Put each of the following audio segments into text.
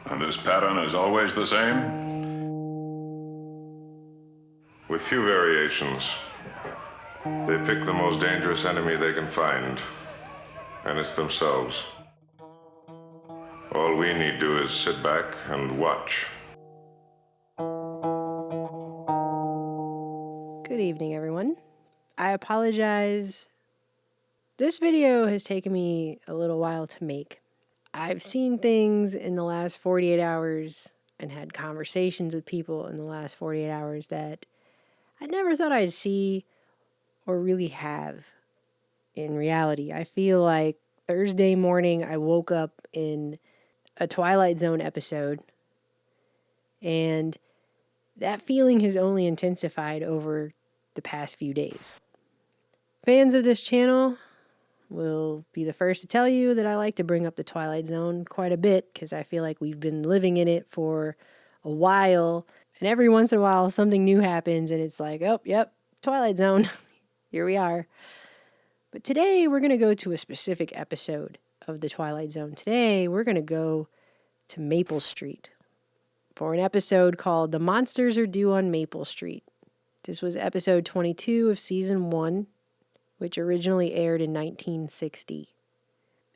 And this pattern is always the same? With few variations. They pick the most dangerous enemy they can find, and it's themselves. All we need do is sit back and watch. Good evening, everyone. I apologize. This video has taken me a little while to make. I've seen things in the last 48 hours and had conversations with people in the last 48 hours that I never thought I'd see or really have in reality. I feel like Thursday morning I woke up in a Twilight Zone episode, and that feeling has only intensified over the past few days. Fans of this channel will be the first to tell you that I like to bring up the Twilight Zone quite a bit because I feel like we've been living in it for a while, and every once in a while something new happens and it's like, oh, yep, Twilight Zone. Here we are. But today we're going to go to a specific episode of the Twilight Zone. Today we're going to go to Maple Street for an episode called The Monsters Are Due on Maple Street. This was episode 22 of season 1, which originally aired in 1960.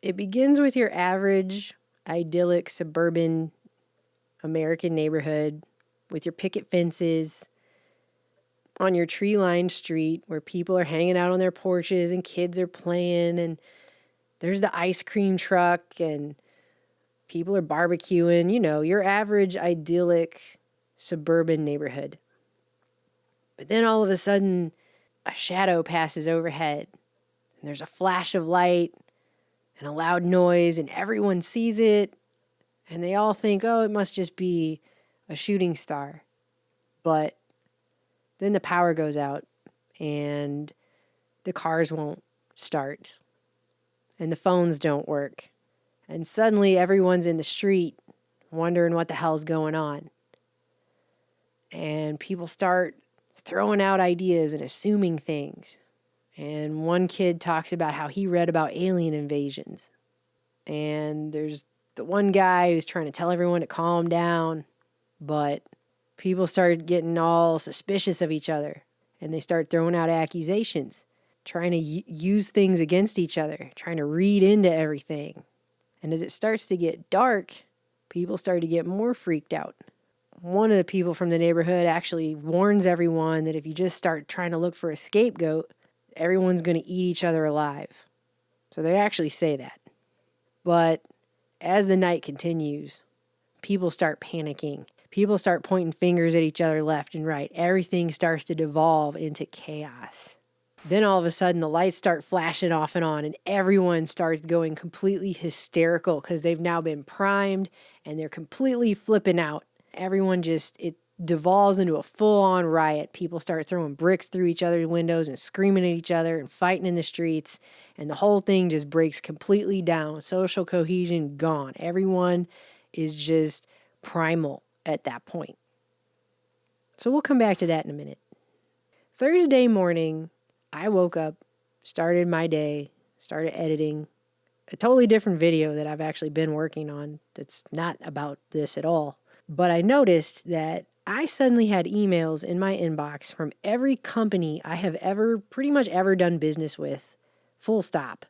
It begins with your average, idyllic, suburban American neighborhood with your picket fences on your tree-lined street where people are hanging out on their porches and kids are playing, and there's the ice cream truck and people are barbecuing, you know, your average, idyllic, suburban neighborhood. But then all of a sudden, a shadow passes overhead, and there's a flash of light and a loud noise, and everyone sees it, and they all think, oh, it must just be a shooting star. But then the power goes out, and the cars won't start, and the phones don't work, and suddenly everyone's in the street wondering what the hell's going on. And people start throwing out ideas and assuming things. And one kid talks about how he read about alien invasions. And there's the one guy who's trying to tell everyone to calm down, but people start getting all suspicious of each other, and they start throwing out accusations, trying to use things against each other, trying to read into everything. And as it starts to get dark, people start to get more freaked out. One of the people from the neighborhood actually warns everyone that if you just start trying to look for a scapegoat, everyone's going to eat each other alive. So they actually say that. But as the night continues, people start panicking. People start pointing fingers at each other left and right. Everything starts to devolve into chaos. Then all of a sudden the lights start flashing off and on, and everyone starts going completely hysterical because they've now been primed and they're completely flipping out. Everyone it devolves into a full-on riot. People start throwing bricks through each other's windows and screaming at each other and fighting in the streets, and the whole thing just breaks completely down. Social cohesion gone. Everyone is just primal at that point. So we'll come back to that in a minute. Thursday morning, I woke up, started my day, started editing a totally different video that I've actually been working on that's not about this at all. But I noticed that I suddenly had emails in my inbox from every company I have pretty much ever done business with, full stop.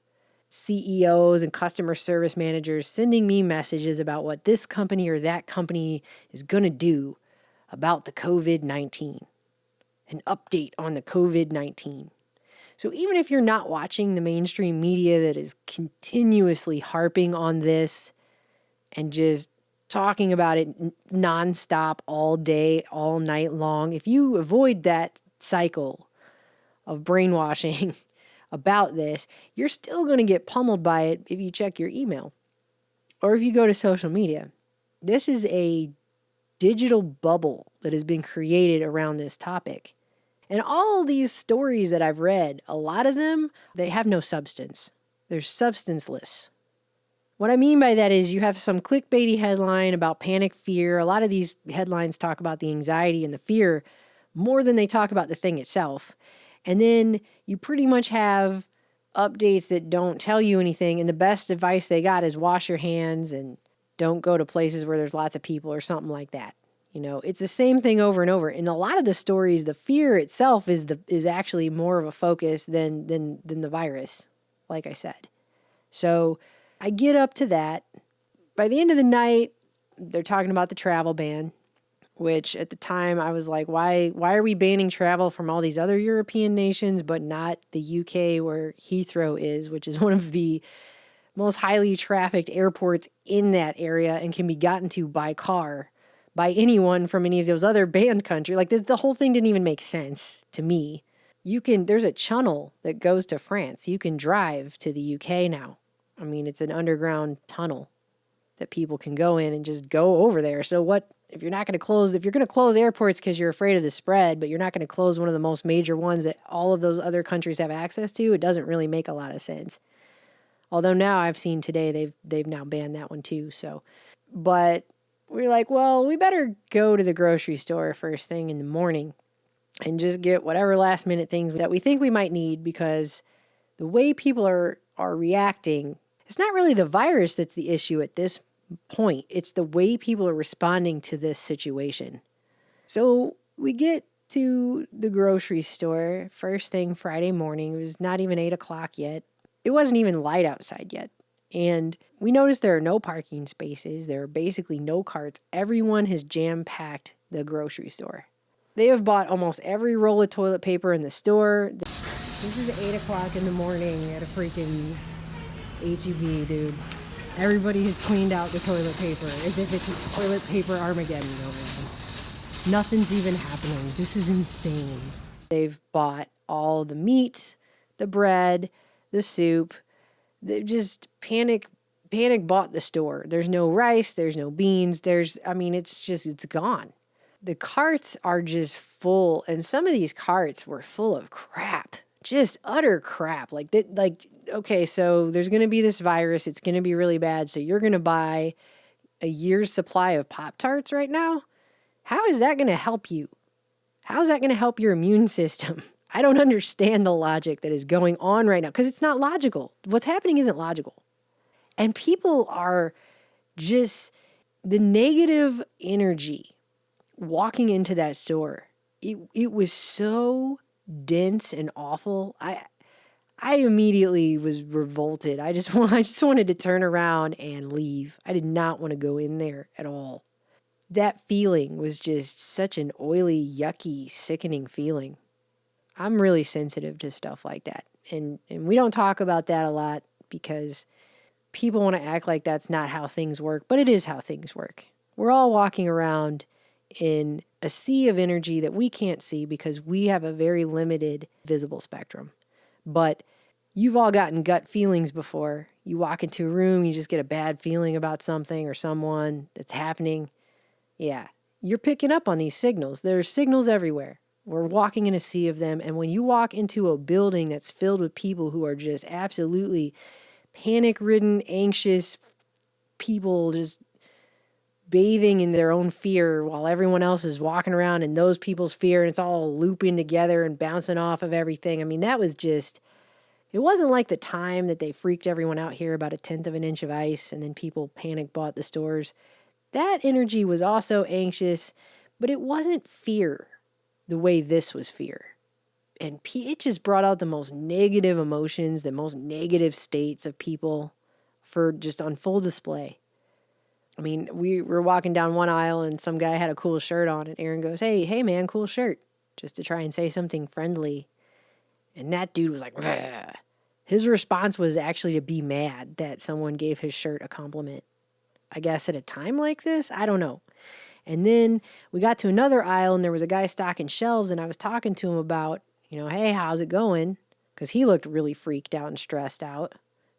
CEOs and customer service managers sending me messages about what this company or that company is going to do about the COVID-19. An update on the COVID-19. So even if you're not watching the mainstream media that is continuously harping on this and just talking about it nonstop all day, all night long, if you avoid that cycle of brainwashing about this, you're still going to get pummeled by it if you check your email or if you go to social media. This is a digital bubble that has been created around this topic. And all these stories that I've read, a lot of them, they have no substance. They're substanceless. What I mean by that is you have some clickbaity headline about panic fear. A lot of these headlines talk about the anxiety and the fear more than they talk about the thing itself. And then you pretty much have updates that don't tell you anything. And the best advice they got is wash your hands and Don't go to places where there's lots of people or something like that. It's the same thing over and over. In a lot of the stories, the fear itself is actually more of a focus than the virus, like I said. So I get up to that. By the end of the night, they're talking about the travel ban, which at the time I was like, why are we banning travel from all these other European nations, but not the UK where Heathrow is, which is one of the most highly trafficked airports in that area and can be gotten to by car by anyone from any of those other banned countries. Like the whole thing didn't even make sense to me. There's a tunnel that goes to France. You can drive to the UK now. I mean, it's an underground tunnel that people can go in and just go over there. So what, if you're going to close airports because you're afraid of the spread, but you're not going to close one of the most major ones that all of those other countries have access to, it doesn't really make a lot of sense. Although now I've seen today they've now banned that one too. So, but we're like, well, we better go to the grocery store first thing in the morning and just get whatever last minute things that we think we might need, because the way people are reacting, it's not really the virus that's the issue at this point. It's the way people are responding to this situation. So we get to the grocery store first thing Friday morning. It was not even 8 o'clock yet. It wasn't even light outside yet. And we noticed there are no parking spaces. There are basically no carts. Everyone has jam-packed the grocery store. They have bought almost every roll of toilet paper in the store. This is 8 o'clock in the morning at a freaking H-E-B, dude. Everybody has cleaned out the toilet paper as if it's a toilet paper Armageddon over there. Nothing's even happening. This is insane. They've bought all the meat, the bread, the soup. They just panic bought the store. There's no rice, there's no beans, it's gone. The carts are just full, and some of these carts were full of crap. Just utter crap. Okay, so there's going to be this virus, it's going to be really bad, so you're going to buy a year's supply of Pop-Tarts right now? How is that going to help you? How is that going to help your immune system? I don't understand the logic that is going on right now, because it's not logical. What's happening isn't logical. And people are just, the negative energy walking into that store, it was so dense and awful. I immediately was revolted. I just wanted to turn around and leave. I did not want to go in there at all. That feeling was just such an oily, yucky, sickening feeling. I'm really sensitive to stuff like that. And we don't talk about that a lot because people want to act like that's not how things work, but it is how things work. We're all walking around in a sea of energy that we can't see because we have a very limited visible spectrum. But you've all gotten gut feelings before. You walk into a room, you just get a bad feeling about something or someone that's happening. Yeah, you're picking up on these signals. There are signals everywhere. We're walking in a sea of them. And when you walk into a building that's filled with people who are just absolutely panic-ridden, anxious people just bathing in their own fear while everyone else is walking around in those people's fear, and it's all looping together and bouncing off of everything. I mean, that was just, it wasn't like the time that they freaked everyone out here about 1/10 of an inch of ice and then people panic bought the stores. That energy was also anxious, but it wasn't fear the way this was fear. And it just brought out the most negative emotions, the most negative states of people for just on full display. I mean, we were walking down one aisle and some guy had a cool shirt on and Aaron goes, hey man, cool shirt, just to try and say something friendly. And that dude was like, bleh. His response was actually to be mad that someone gave his shirt a compliment. I guess at a time like this, I don't know. And then we got to another aisle and there was a guy stocking shelves and I was talking to him about, hey, how's it going? Because he looked really freaked out and stressed out.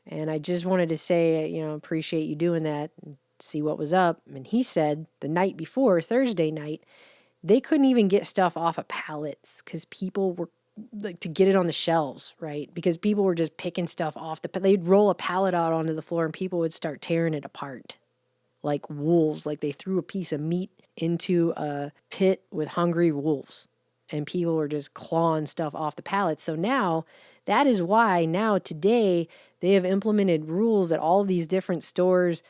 And I just wanted to say, appreciate you doing that and see what was up. And he said the night before, Thursday night, they couldn't even get stuff off of pallets because people were to get it on the shelves, right? Because people were just picking stuff off they'd roll a pallet out onto the floor and people would start tearing it apart like wolves, like they threw a piece of meat into a pit with hungry wolves and people were just clawing stuff off the pallets. So now that is why now today they have implemented rules at all of these different stores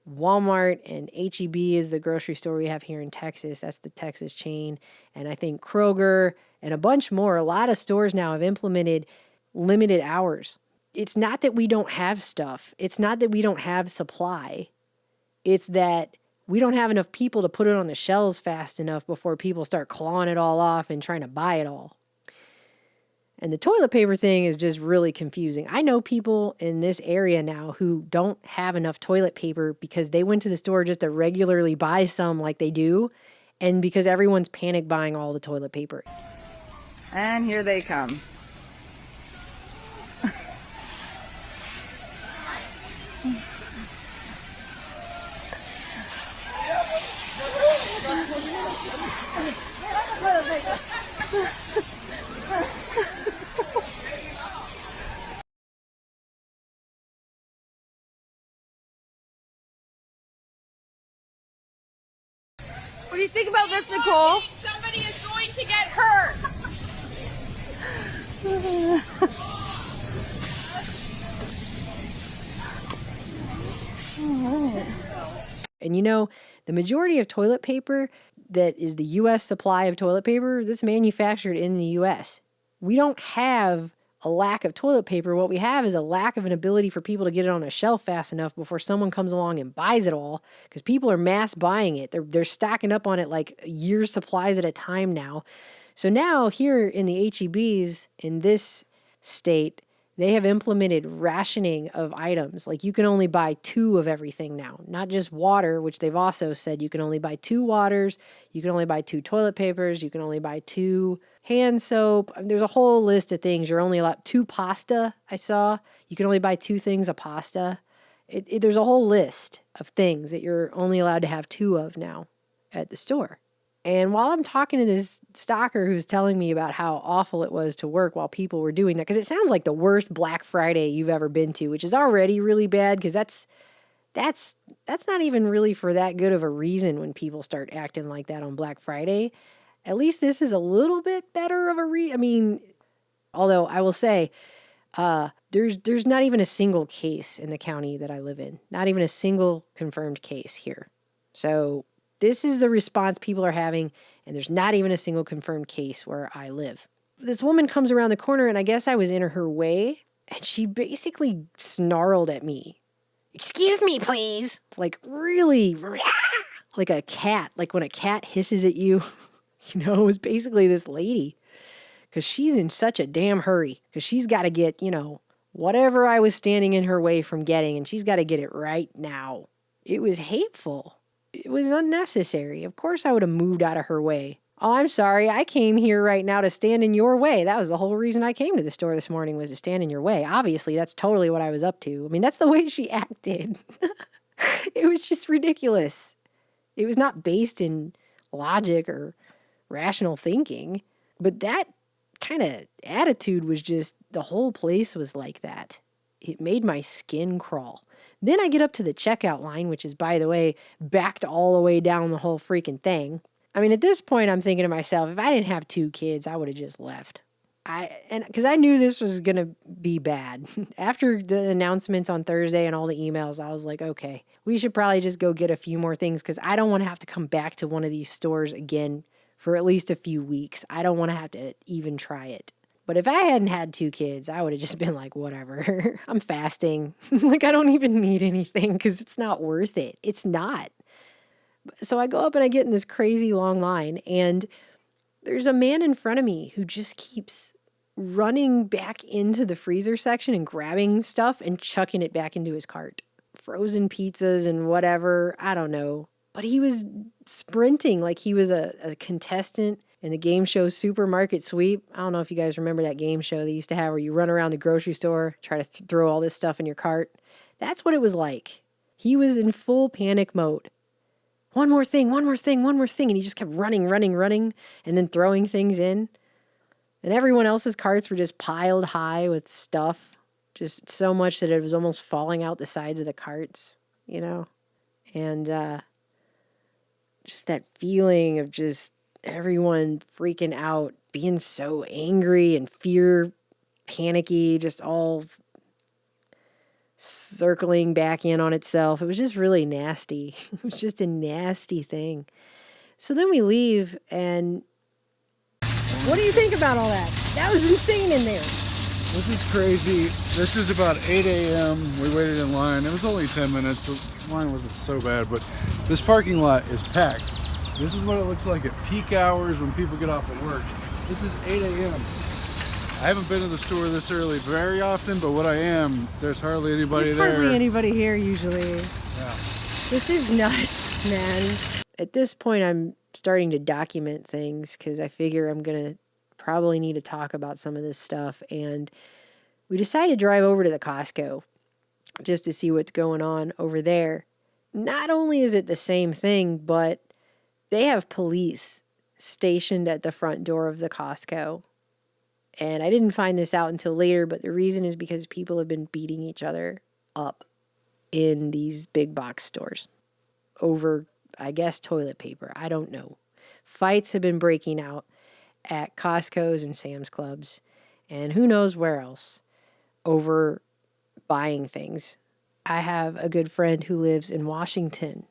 Walmart and H-E-B is the grocery store we have here in Texas. That's the Texas chain. And I think Kroger and a bunch more. A lot of stores now have implemented limited hours. It's not that we don't have stuff. It's not that we don't have supply. It's that we don't have enough people to put it on the shelves fast enough before people start clawing it all off and trying to buy it all. And the toilet paper thing is just really confusing. I know people in this area now who don't have enough toilet paper because they went to the store just to regularly buy some like they do, and because everyone's panic buying all the toilet paper. And here they come. What do you think about this, Nicole? Somebody is going to get hurt. And you know, the majority of toilet paper that is the U.S. supply of toilet paper, this manufactured in the U.S. We don't have a lack of toilet paper. What we have is a lack of an ability for people to get it on a shelf fast enough before someone comes along and buys it all, because people are mass buying it. They're stocking up on it like years' supplies at a time now. So now here in the H-E-Bs in this state, they have implemented rationing of items. Like you can only buy 2 of everything now, not just water, which they've also said you can only buy 2 waters, you can only buy 2 toilet papers, you can only buy 2 hand soap. There's a whole list of things. You're only allowed 2 pasta, I saw. You can only buy 2 things of pasta. There's a whole list of things that you're only allowed to have 2 of now at the store. And while I'm talking to this stalker who's telling me about how awful it was to work while people were doing that, because it sounds like the worst Black Friday you've ever been to, which is already really bad, because that's not even really for that good of a reason when people start acting like that on Black Friday. At least this is a little bit better of a I mean, although I will say, there's not even a single case in the county that I live in. Not even a single confirmed case here. So this is the response people are having, and there's not even a single confirmed case where I live. This woman comes around the corner, and I guess I was in her way, and she basically snarled at me. "Excuse me, please." Like really, like a cat, like when a cat hisses at you. You know, it was basically this lady, because she's in such a damn hurry, because she's got to get, whatever I was standing in her way from getting, and she's got to get it right now. It was hateful. It was unnecessary. Of course I would have moved out of her way. "Oh, I'm sorry. I came here right now to stand in your way. That was the whole reason I came to the store this morning, was to stand in your way." Obviously, that's totally what I was up to. I mean, that's the way she acted. It was just ridiculous. It was not based in logic or rational thinking. But that kind of attitude was just, the whole place was like that. It made my skin crawl. Then I get up to the checkout line, which is, by the way, backed all the way down the whole freaking thing. I mean, at this point, I'm thinking to myself, if I didn't have 2 kids, I would have just left. Because I knew this was going to be bad. After the announcements on Thursday and all the emails, I was like, okay, we should probably just go get a few more things, because I don't want to have to come back to one of these stores again for at least a few weeks. I don't want to have to even try it. But if I hadn't had 2 kids, I would have just been like, whatever. I'm fasting. Like, I don't even need anything, because it's not worth it. It's not. So I go up and I get in this crazy long line, and there's a man in front of me who just keeps running back into the freezer section and grabbing stuff and chucking it back into his cart. Frozen pizzas and whatever. I don't know. But he was sprinting like he was a contestant in the game show Supermarket Sweep. I don't know if you guys remember that game show they used to have where you run around the grocery store, try to throw all this stuff in your cart. That's what it was like. He was in full panic mode. One more thing, one more thing, one more thing. And he just kept running, and then throwing things in. And everyone else's carts were just piled high with stuff. Just so much that it was almost falling out the sides of the carts, And just that feeling of just everyone freaking out, being so angry and panicky, just all circling back in on itself. It was just really nasty. It was just a nasty thing. So then we leave, and what do you think about all that? That was insane in there. This is crazy. This is about 8 a.m. We waited in line. It was only 10 minutes. The line wasn't so bad, but this parking lot is packed. This is what it looks like at peak hours when people get off of work. This is 8 a.m. I haven't been to the store this early very often, but when I am, there's hardly anybody there. There's hardly anybody here usually. Yeah. This is nuts, man. At this point, I'm starting to document things because I figure I'm going to probably need to talk about some of this stuff. And we decided to drive over to the Costco just to see what's going on over there. Not only is it the same thing, but they have police stationed at the front door of the Costco. And I didn't find this out until later, but the reason is because people have been beating each other up in these big box stores over, I guess, toilet paper. I don't know. Fights have been breaking out at Costco's and Sam's Clubs, and who knows where else, over buying things. I have a good friend who lives in Washington,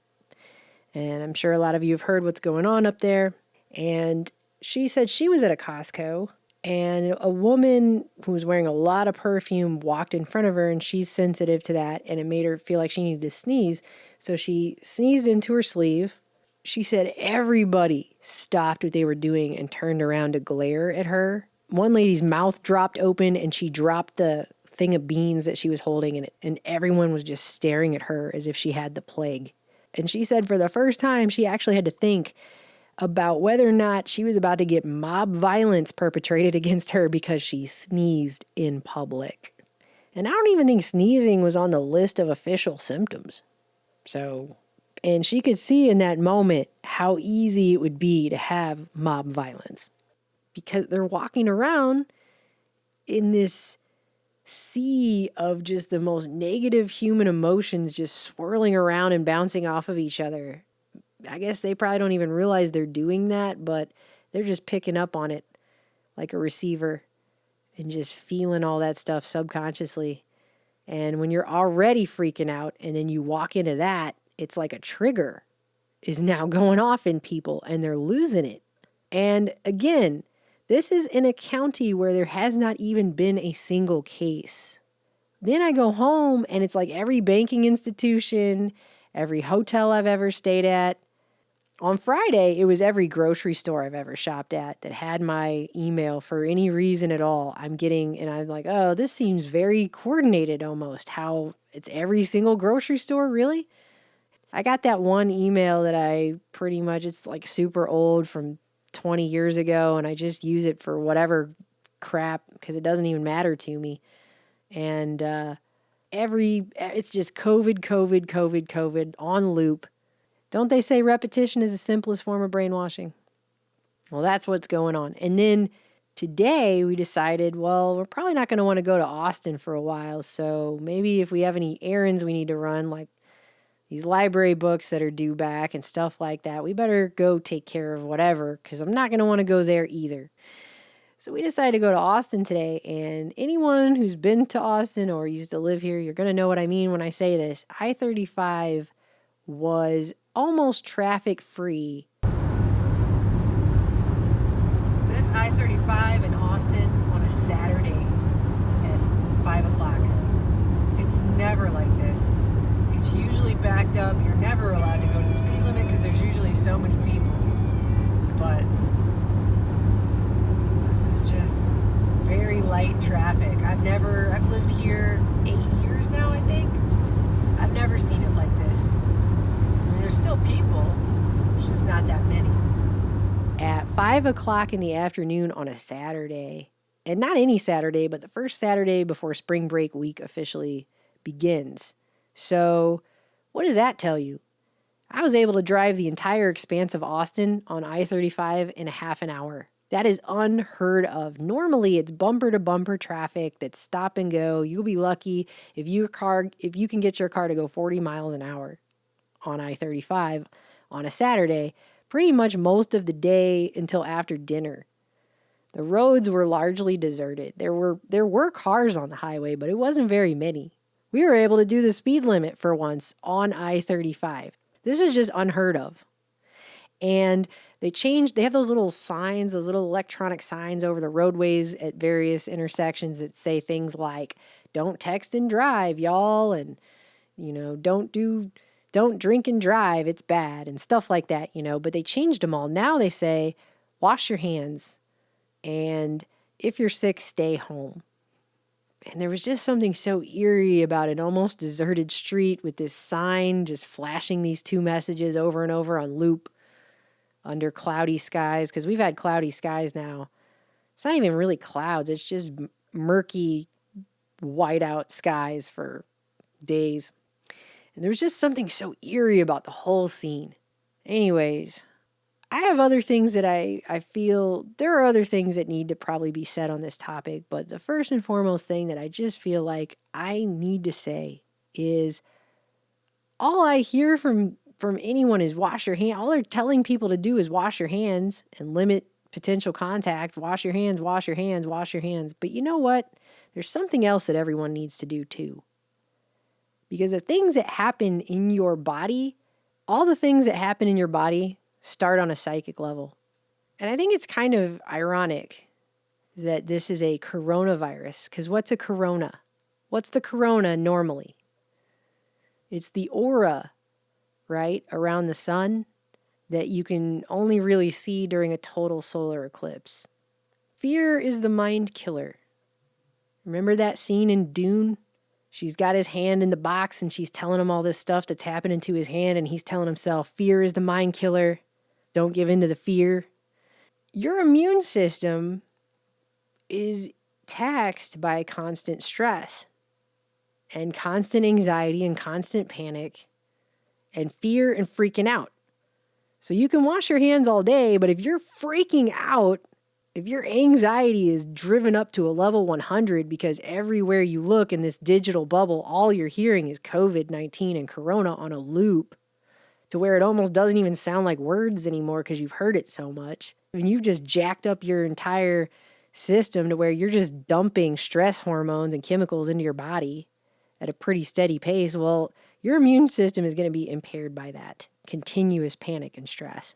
and I'm sure a lot of you have heard what's going on up there. And she said she was at a Costco, and a woman who was wearing a lot of perfume walked in front of her, and she's sensitive to that, and it made her feel like she needed to sneeze. So she sneezed into her sleeve. She said everybody stopped what they were doing and turned around to glare at her. One lady's mouth dropped open, and she dropped the thing of beans that she was holding, and everyone was just staring at her as if she had the plague. And she said for the first time, she actually had to think about whether or not she was about to get mob violence perpetrated against her because she sneezed in public. And I don't even think sneezing was on the list of official symptoms. So, and she could see in that moment how easy it would be to have mob violence because they're walking around in this sea of just the most negative human emotions just swirling around and bouncing off of each other. I guess they probably don't even realize they're doing that, but they're just picking up on it like a receiver and just feeling all that stuff subconsciously. And when you're already freaking out and then you walk into that, it's like a trigger is now going off in people and they're losing it. And again, this is in a county where there has not even been a single case. Then I go home and it's like every banking institution, every hotel I've ever stayed at. On Friday, it was every grocery store I've ever shopped at that had my email for any reason at all. I'm getting, and I'm like, oh, this seems very coordinated almost. How it's every single grocery store, really? I got that one email that I pretty much, it's like super old from 20 years ago, and I just use it for whatever crap because it doesn't even matter to me. And it's just COVID on loop. Don't they say repetition is the simplest form of brainwashing? Well, that's what's going on. And then today we decided, well, we're probably not going to want to go to Austin for a while. So maybe if we have any errands we need to run, like these library books that are due back and stuff like that, we better go take care of whatever because I'm not going to want to go there either. So we decided to go to Austin today, and anyone who's been to Austin or used to live here, you're going to know what I mean when I say this. I-35 was almost traffic-free. This I-35 in Austin on a Saturday at 5 o'clock. It's never like this. It's usually backed up. You're never allowed to go to the speed limit because there's usually so many people. But this is just very light traffic. I've lived here 8 years now, I think. I've never seen it like this. I mean, there's still people, there's just not that many. At 5 o'clock in the afternoon on a Saturday, and not any Saturday, but the first Saturday before spring break week officially begins. So what does that tell you? I was able to drive the entire expanse of Austin on I-35 in a half an hour. That is unheard of. Normally, it's bumper-to-bumper traffic that's stop and go. You'll be lucky if you can get your car to go 40 miles an hour on I-35 on a Saturday, pretty much most of the day until after dinner. The roads were largely deserted. There were cars on the highway, but it wasn't very many. We were able to do the speed limit for once on I-35. This is just unheard of. And they have those little signs, those little electronic signs over the roadways at various intersections that say things like, don't text and drive, y'all, and, don't drink and drive, it's bad, and stuff like that, but they changed them all. Now they say, wash your hands, and if you're sick, stay home. And there was just something so eerie about an almost deserted street with this sign just flashing these two messages over and over on loop under cloudy skies, because we've had cloudy skies now. It's not even really clouds, it's just murky, whiteout skies for days. And there was just something so eerie about the whole scene. Anyways, I have other things that I feel, there are other things that need to probably be said on this topic, but the first and foremost thing that I just feel like I need to say is all I hear from anyone is wash your hands. All they're telling people to do is wash your hands and limit potential contact. Wash your hands, wash your hands, wash your hands. But you know what? There's something else that everyone needs to do too. Because the things that happen in your body, all the things that happen in your body start on a psychic level. And I think it's kind of ironic that this is a coronavirus. Because what's a corona? What's the corona normally? It's the aura, right, around the sun that you can only really see during a total solar eclipse. Fear is the mind killer. Remember that scene in Dune? She's got his hand in the box and she's telling him all this stuff that's happening to his hand, and he's telling himself, fear is the mind killer. Don't give in to the fear. Your immune system is taxed by constant stress and constant anxiety and constant panic and fear and freaking out. So you can wash your hands all day, but if you're freaking out, if your anxiety is driven up to a level 100 because everywhere you look in this digital bubble, all you're hearing is COVID-19 and Corona on a loop, to where it almost doesn't even sound like words anymore because you've heard it so much. And you've just jacked up your entire system to where you're just dumping stress hormones and chemicals into your body at a pretty steady pace. Well, your immune system is going to be impaired by that continuous panic and stress.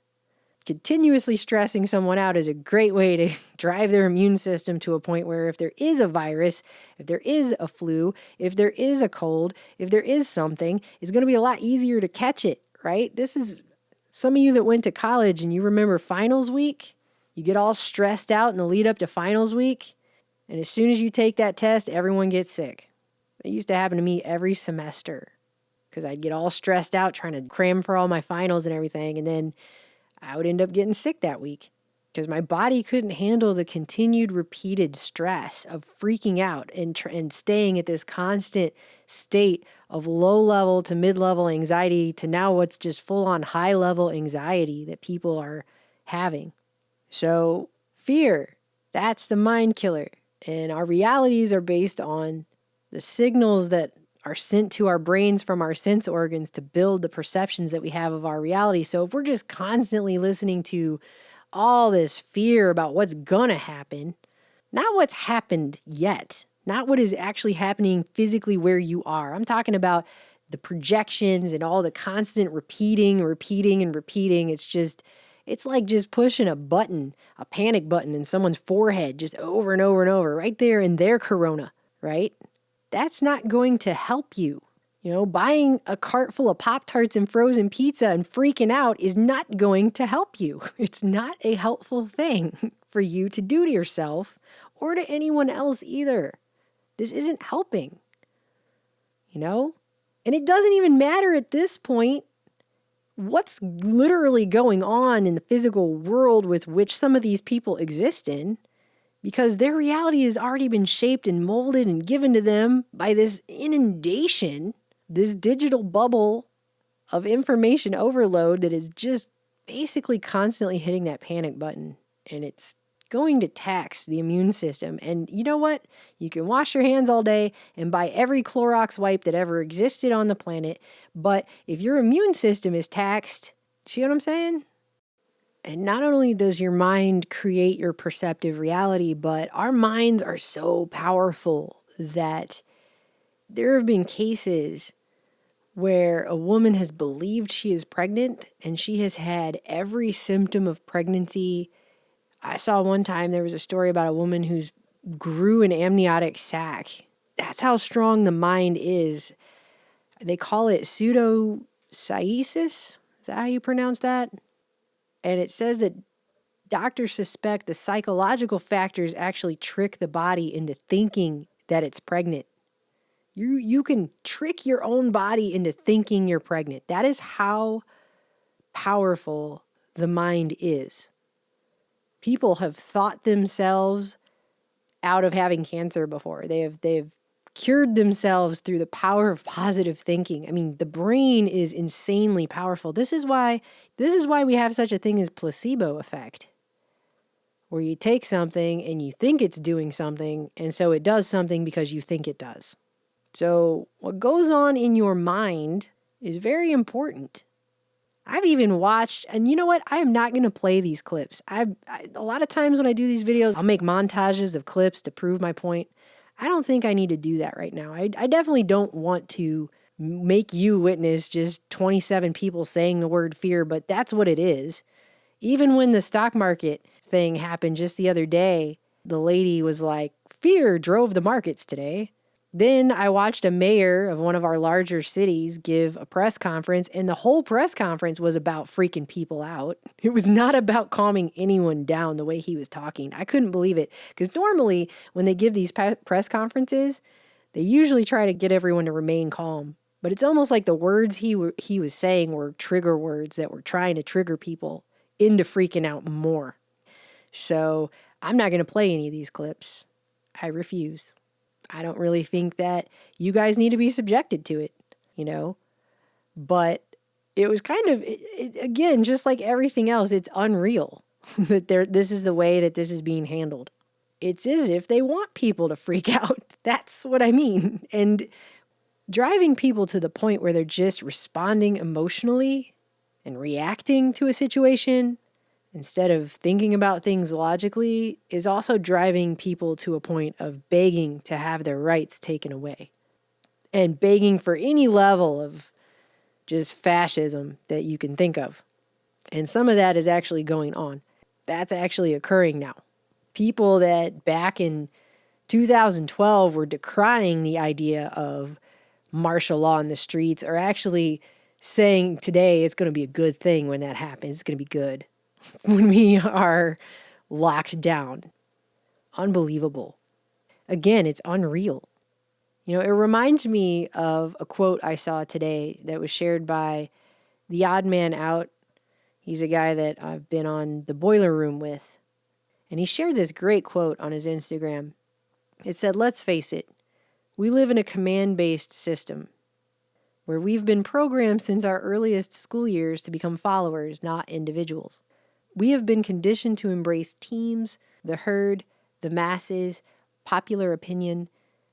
Continuously stressing someone out is a great way to drive their immune system to a point where if there is a virus, if there is a flu, if there is a cold, if there is something, it's going to be a lot easier to catch it, right? This is some of you that went to college and you remember finals week. You get all stressed out in the lead up to finals week. And as soon as you take that test, everyone gets sick. It used to happen to me every semester because I'd get all stressed out trying to cram for all my finals and everything. And then I would end up getting sick that week because my body couldn't handle the continued repeated stress of freaking out and staying at this constant state of low-level to mid-level anxiety to now what's just full-on high-level anxiety that people are having. So fear, that's the mind killer. And our realities are based on the signals that are sent to our brains from our sense organs to build the perceptions that we have of our reality. So if we're just constantly listening to all this fear about what's gonna happen, not what's happened yet, not what is actually happening physically where you are. I'm talking about the projections and all the constant repeating. It's like just pushing a button, a panic button in someone's forehead just over and over and over, right there in their corona, right? That's not going to help you. Buying a cart full of Pop-Tarts and frozen pizza and freaking out is not going to help you. It's not a helpful thing for you to do to yourself or to anyone else either. This isn't helping, And it doesn't even matter at this point what's literally going on in the physical world with which some of these people exist in, because their reality has already been shaped and molded and given to them by this inundation, this digital bubble of information overload that is just basically constantly hitting that panic button. And it's going to tax the immune system. And you know what? You can wash your hands all day and buy every Clorox wipe that ever existed on the planet. But if your immune system is taxed, see what I'm saying? And not only does your mind create your perceptive reality, but our minds are so powerful that There have been cases where a woman has believed she is pregnant and she has had every symptom of pregnancy. I saw one time there was a story about a woman who grew an amniotic sac. That's how strong the mind is. They call it pseudosciasis. Is that how you pronounce that? And it says that doctors suspect the psychological factors actually trick the body into thinking that it's pregnant. You can trick your own body into thinking you're pregnant. That is how powerful the mind is. People have thought themselves out of having cancer before. They have cured themselves through the power of positive thinking. I mean, the brain is insanely powerful. This is why we have such a thing as placebo effect, where you take something and you think it's doing something, and so it does something because you think it does. So what goes on in your mind is very important. I've even watched, and you know what? I am not going to play these clips. A lot of times when I do these videos, I'll make montages of clips to prove my point. I don't think I need to do that right now. I definitely don't want to make you witness just 27 people saying the word fear, but that's what it is. Even when the stock market thing happened just the other day, the lady was like, fear drove the markets today. Then I watched a mayor of one of our larger cities give a press conference, and the whole press conference was about freaking people out. It was not about calming anyone down the way he was talking. I couldn't believe it, because normally when they give these press conferences, they usually try to get everyone to remain calm. But it's almost like the words he was saying were trigger words that were trying to trigger people into freaking out more. So I'm not going to play any of these clips. I refuse. I don't really think that you guys need to be subjected to it, you know? But it was kind of, again, just like everything else, it's unreal that this is the way that this is being handled. It's as if they want people to freak out. That's what I mean. And driving people to the point where they're just responding emotionally and reacting to a situation instead of thinking about things logically is also driving people to a point of begging to have their rights taken away and begging for any level of just fascism that you can think of. And some of that is actually going on. That's actually occurring now. People that back in 2012 were decrying the idea of martial law in the streets are actually saying today it's going to be a good thing when that happens. It's going to be good when we are locked down. Unbelievable. Again, it's unreal. You know, it reminds me of a quote I saw today that was shared by the odd man out. He's a guy that I've been on the boiler room with. And he shared this great quote on his Instagram. It said, "Let's face it, we live in a command-based system where we've been programmed since our earliest school years to become followers, not individuals. We have been conditioned to embrace teams, the herd, the masses, popular opinion,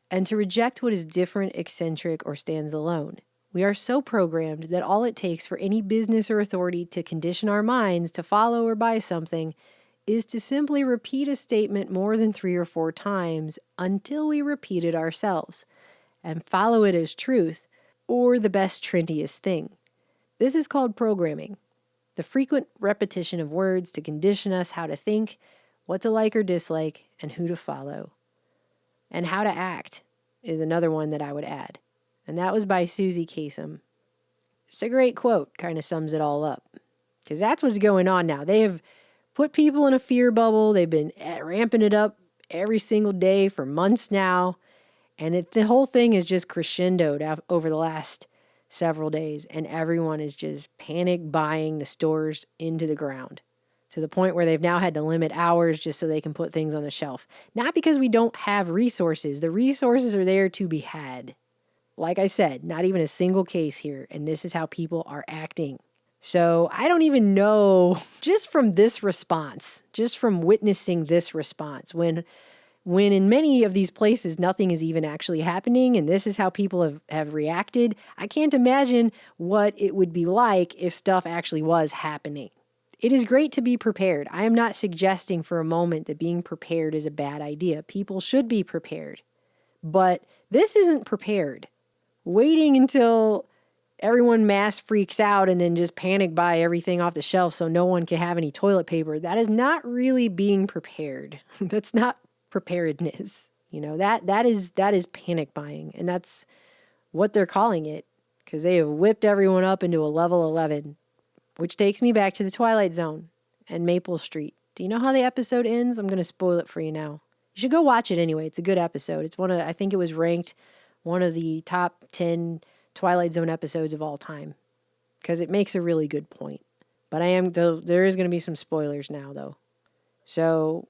and to reject what is different, eccentric, or stands alone. We are so programmed that all it takes for any business or authority to condition our minds to follow or buy something is to simply repeat a statement more than 3 or 4 times until we repeat it ourselves and follow it as truth or the best trendiest thing. This is called programming. The frequent repetition of words to condition us how to think, what to like or dislike, and who to follow. And how to act is another one that I would add. And that was by Susie Kasem. It's a great quote, kind of sums it all up. Because that's what's going on now. They have put people in a fear bubble. They've been ramping it up every single day for months now. And the whole thing is just crescendoed over the last several days, and everyone is just panic buying the stores into the ground to the point where they've now had to limit hours just so they can put things on the shelf. Not because we don't have resources. The resources are there to be had. Like I said, not even a single case here, and this is how people are acting. So I don't even know, just from this response, just from witnessing this response, when in many of these places, nothing is even actually happening, and this is how people have reacted. I can't imagine what it would be like if stuff actually was happening. It is great to be prepared. I am not suggesting for a moment that being prepared is a bad idea. People should be prepared. But This isn't prepared. Waiting until everyone mass freaks out and then just panic buy everything off the shelf so no one can have any toilet paper. That is not really being prepared. That's not preparedness. You know, that is panic buying, and that's what they're calling it, because they have whipped everyone up into a level 11, which takes me back to the Twilight Zone and Maple Street. Do you know how the episode ends? I'm going to spoil it for you now. You should go watch it anyway. It's a good episode. It's I think it was ranked one of the top 10 Twilight Zone episodes of all time, because it makes a really good point. But there is going to be some spoilers now, though. So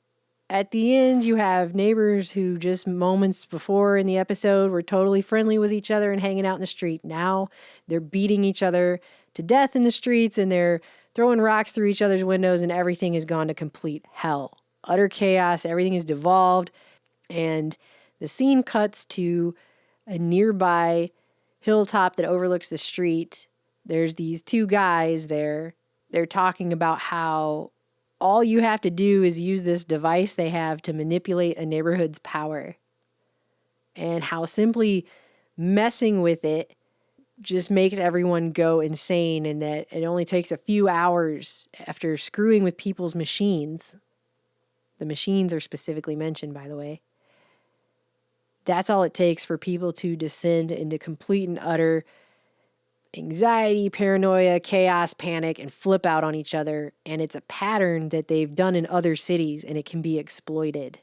at the end, you have neighbors who just moments before in the episode were totally friendly with each other and hanging out in the street. Now they're beating each other to death in the streets, and they're throwing rocks through each other's windows, and everything has gone to complete hell. Utter chaos. Everything is devolved. And the scene cuts to a nearby hilltop that overlooks the street. There's these two guys there. They're talking about how all you have to do is use this device they have to manipulate a neighborhood's power, and how simply messing with it just makes everyone go insane, and that it only takes a few hours after screwing with people's machines. The machines are specifically mentioned, by the way. That's all it takes for people to descend into complete and utter anxiety, paranoia, chaos, panic, and flip out on each other. And it's a pattern that they've done in other cities, and it can be exploited.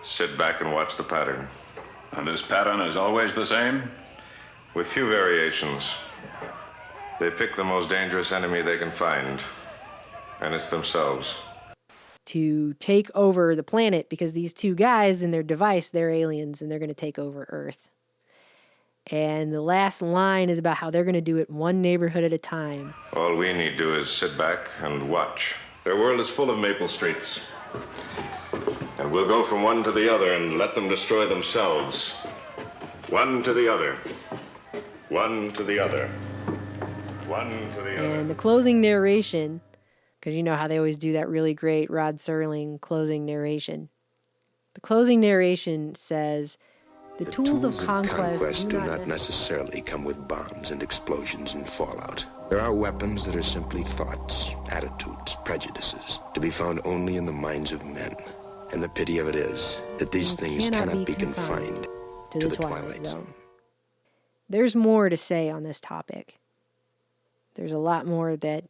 Sit back and watch the pattern. And this pattern is always the same? With few variations. They pick the most dangerous enemy they can find, and it's themselves. To take over the planet, because these two guys in their device, they're aliens, and they're going to take over Earth. And the last line is about how they're going to do it one neighborhood at a time. All we need to do is sit back and watch. Their world is full of maple streets. And we'll go from one to the other and let them destroy themselves. One to the other. One to the other. One to the other. And the closing narration, because you know how they always do that really great Rod Serling closing narration. The closing narration says, The tools of conquest do not necessarily come with bombs and explosions and fallout. There are weapons that are simply thoughts, attitudes, prejudices, to be found only in the minds of men. And the pity of it is that these things cannot be confined to the Twilight Zone. There's more to say on this topic. There's a lot more that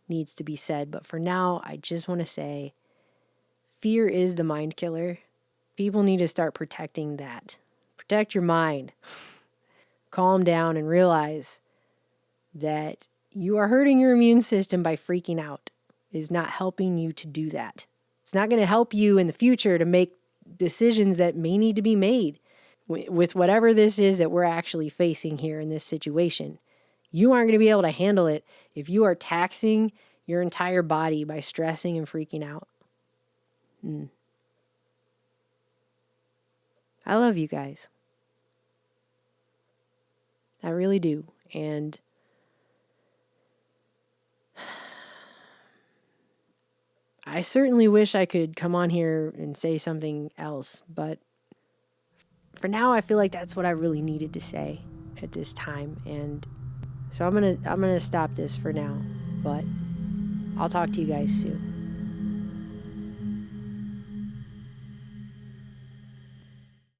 needs to be said, but for now, I just want to say, fear is the mind killer. People need to start protecting that. Protect your mind. Calm down and realize that you are hurting your immune system by freaking out. It is not helping you to do that. It's not going to help you in the future to make decisions that may need to be made with whatever this is that we're actually facing here in this situation. You aren't going to be able to handle it if you are taxing your entire body by stressing and freaking out. I love you guys. I really do. And I certainly wish I could come on here and say something else, but for now I feel like that's what I really needed to say at this time. And so I'm gonna stop this for now, but I'll talk to you guys soon.